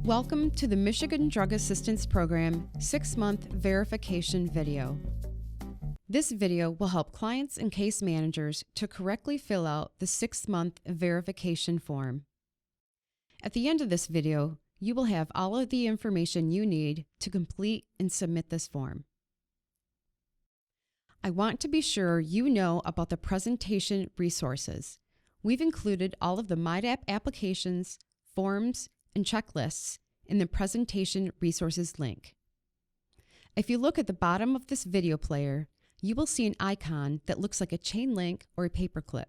Welcome to the Michigan Drug Assistance Program 6-month verification video. This video will help clients and case managers to correctly fill out the 6-month verification form. At the end of this video, you will have all of the information you need to complete and submit this form. I want to be sure you know about the presentation resources. We've included all of the MiDAP applications, forms, and checklists in the presentation resources link. If you look at the bottom of this video player, you will see an icon that looks like a chain link or a paperclip.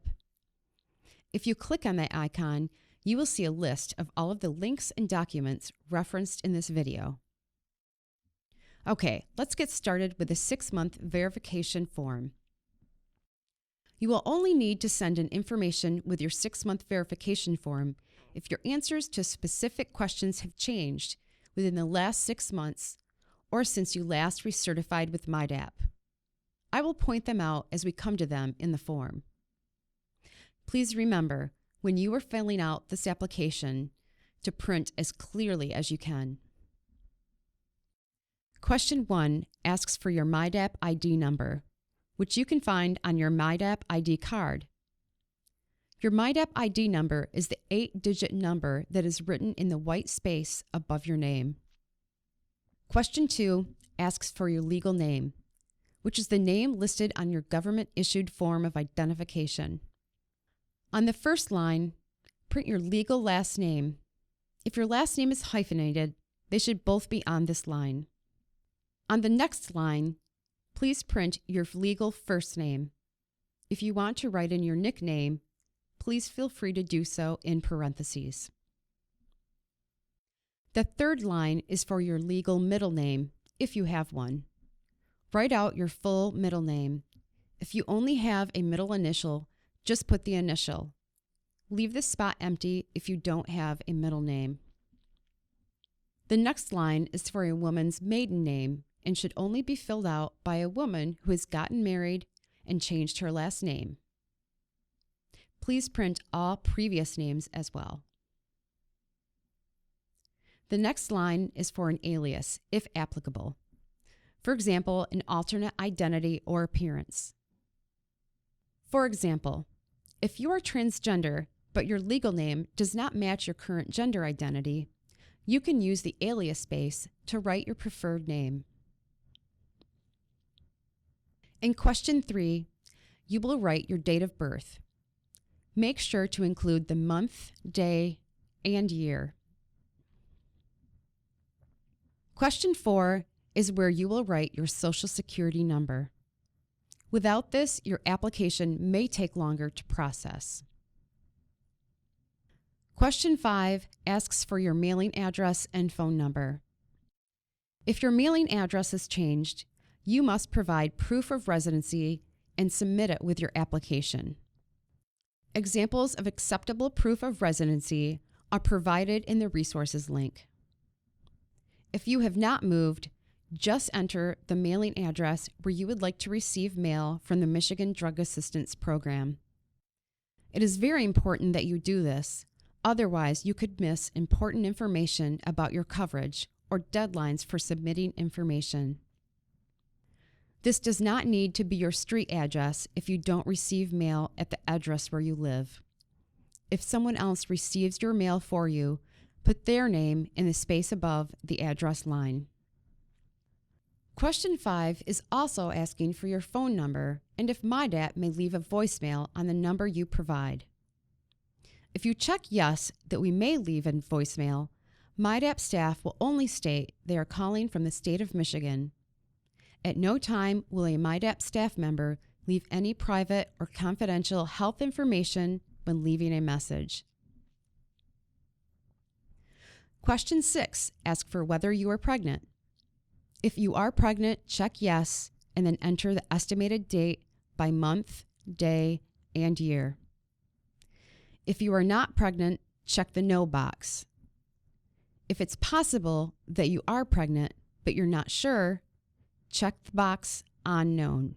If you click on that icon, you will see a list of all of the links and documents referenced in this video. Okay, let's get started with the 6-month verification form. You will only need to send in information with your 6-month verification form if your answers to specific questions have changed within the last 6 months or since you last recertified with MiDAP. I will point them out as we come to them in the form. Please remember, when you are filling out this application, to print as clearly as you can. Question 1 asks for your MiDAP ID number, which you can find on your MiDAP ID card. Your MiDAP ID number is the 8-digit number that is written in the white space above your name. Question 2 asks for your legal name, which is the name listed on your government-issued form of identification. On the first line, print your legal last name. If your last name is hyphenated, they should both be on this line. On the next line, please print your legal first name. If you want to write in your nickname, please feel free to do so in parentheses. The third line is for your legal middle name, if you have one. Write out your full middle name. If you only have a middle initial, just put the initial. Leave this spot empty if you don't have a middle name. The next line is for a woman's maiden name and should only be filled out by a woman who has gotten married and changed her last name. Please print all previous names as well. The next line is for an alias, if applicable. For example, an alternate identity or appearance. For example, if you are transgender, but your legal name does not match your current gender identity, you can use the alias space to write your preferred name. In question 3, you will write your date of birth. Make sure to include the month, day, and year. Question 4 is where you will write your Social Security number. Without this, your application may take longer to process. Question 5 asks for your mailing address and phone number. If your mailing address has changed, you must provide proof of residency and submit it with your application. Examples of acceptable proof of residency are provided in the resources link. If you have not moved, just enter the mailing address where you would like to receive mail from the Michigan Drug Assistance Program. It is very important that you do this, otherwise you could miss important information about your coverage or deadlines for submitting information. This does not need to be your street address if you don't receive mail at the address where you live. If someone else receives your mail for you, put their name in the space above the address line. Question 5 is also asking for your phone number and if MiDAP may leave a voicemail on the number you provide. If you check yes that we may leave a voicemail, MiDAP staff will only state they are calling from the state of Michigan. At no time will a MiDAP staff member leave any private or confidential health information when leaving a message. Question 6 asks for whether you are pregnant. If you are pregnant, check yes and then enter the estimated date by month, day, and year. If you are not pregnant, check the no box. If it's possible that you are pregnant but you're not sure, check the box unknown.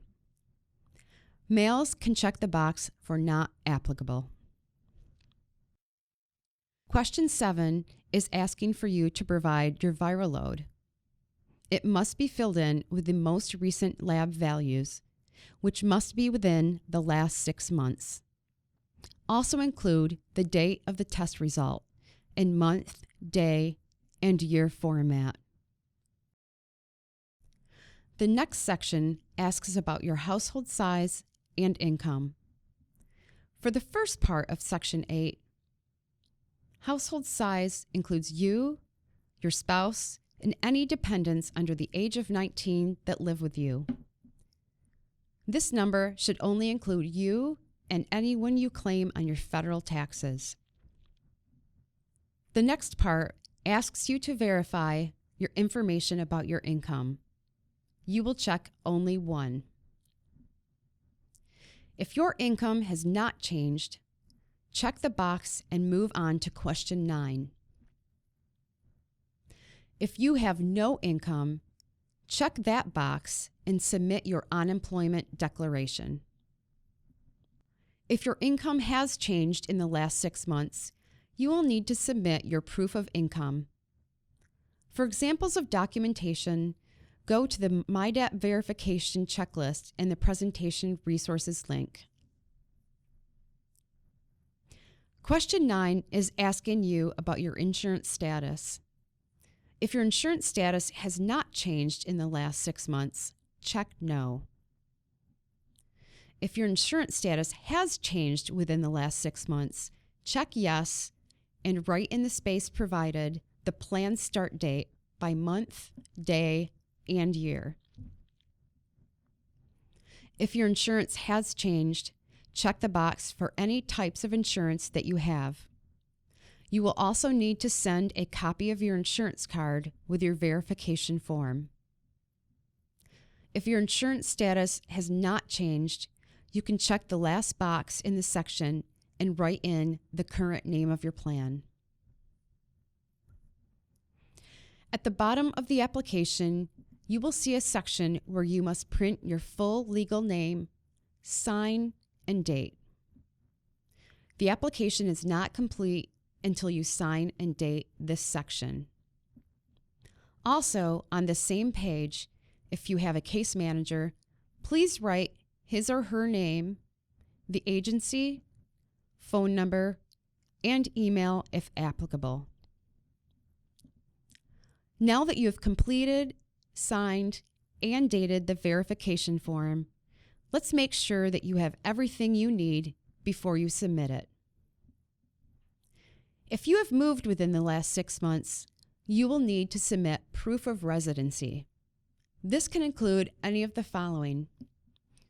Males can check the box for not applicable. Question 7 is asking for you to provide your viral load. It must be filled in with the most recent lab values, which must be within the last 6 months. Also include the date of the test result in month, day, and year format. The next section asks about your household size and income. For the first part of Section 8, household size includes you, your spouse, and any dependents under the age of 19 that live with you. This number should only include you and anyone you claim on your federal taxes. The next part asks you to verify your information about your income. You will check only one. If your income has not changed, check the box and move on to question 9. If you have no income, check that box and submit your unemployment declaration. If your income has changed in the last 6 months, you will need to submit your proof of income. For examples of documentation, go to the MiDAP verification checklist in the presentation resources link. Question 9 is asking you about your insurance status. If your insurance status has not changed in the last 6 months, check no. If your insurance status has changed within the last 6 months, check yes and write in the space provided the plan start date by month, day, and year. If your insurance has changed, check the box for any types of insurance that you have. You will also need to send a copy of your insurance card with your verification form. If your insurance status has not changed, you can check the last box in the section and write in the current name of your plan. At the bottom of the application, you will see a section where you must print your full legal name, sign, and date. The application is not complete until you sign and date this section. Also, on the same page, if you have a case manager, please write his or her name, the agency, phone number, and email if applicable. Now that you have completed, signed, and dated the verification form, let's make sure that you have everything you need before you submit it. If you have moved within the last 6 months, you will need to submit proof of residency. This can include any of the following: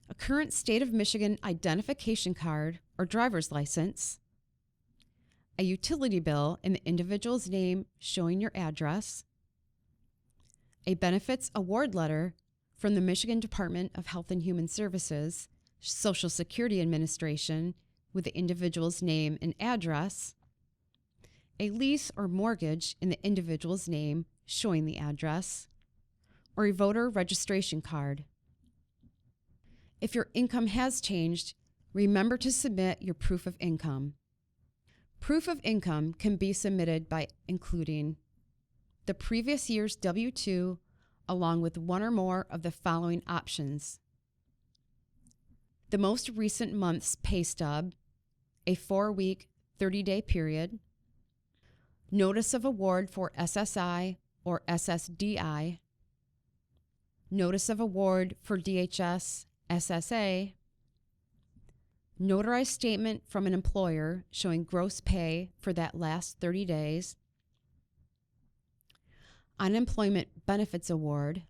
a current state of Michigan identification card or driver's license, a utility bill in the individual's name showing your address, a benefits award letter from the Michigan Department of Health and Human Services, Social Security Administration with the individual's name and address, a lease or mortgage in the individual's name showing the address, or a voter registration card. If your income has changed, remember to submit your proof of income. Proof of income can be submitted by including the previous year's W-2 along with one or more of the following options: the most recent month's pay stub, a 4-week, 30-day period, notice of award for SSI or SSDI, notice of award for DHS, SSA, notarized statement from an employer showing gross pay for that last 30 days, unemployment benefits award,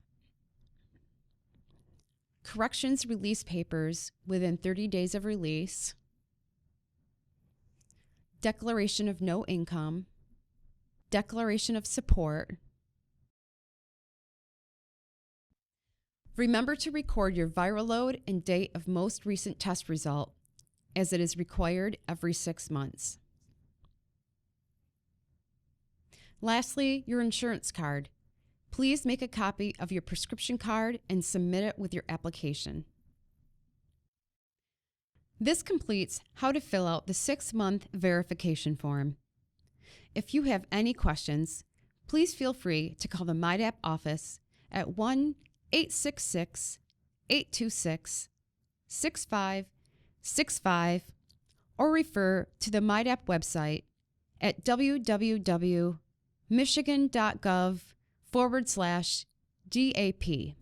corrections release papers within 30 days of release, declaration of no income, declaration of support. Remember to record your viral load and date of most recent test result, as it is required every 6 months. Lastly, your insurance card. Please make a copy of your prescription card and submit it with your application. This completes how to fill out the 6-month verification form. If you have any questions, please feel free to call the MiDAP office at 1-866-826-6565 or refer to the MiDAP website at www.michigan.gov/DAP.